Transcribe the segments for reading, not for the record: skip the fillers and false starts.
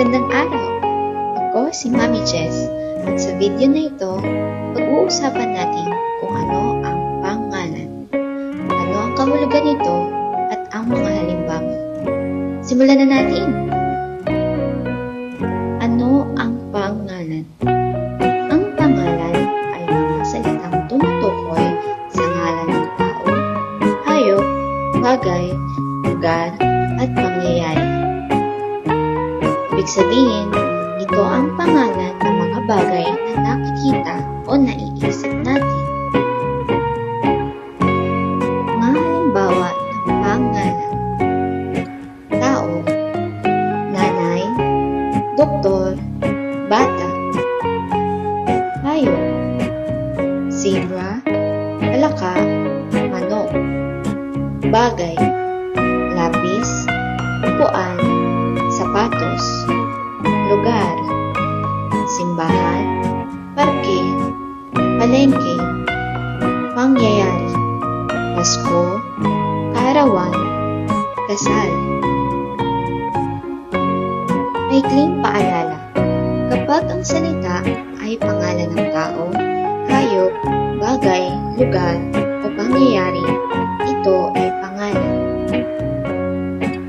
Magandang araw! Ako si Mami Jess at sa video na ito, pag-uusapan natin kung ano ang pangalan, ano ang kahulugan nito at ang mga halimbawa. Simulan na natin! Ano ang pangalan? Ang pangalan ay mga salitang tumutukoy sa ngalan ng tao, hayop, bagay, lugar, at pangyayari. Ibig sabihin, ito ang pangalan ng mga bagay na nakikita o naiisip natin. Mga halimbawa ng pangalan: tao, nanay, doktor, bata, hayop, zebra, palaka, manok, bagay, lapis, upuan, sapatos, lugar, simbahan, parke, palengke, pangyayari, Pasko, kaarawan, kasal. Maikling paalala: kapag ang salita ay pangalan ng tao, hayop, bagay, lugar, o pangyayari, ito ay pangalan.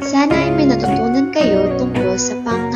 Sana ay may natutunan kayo tungkol sa pangalan.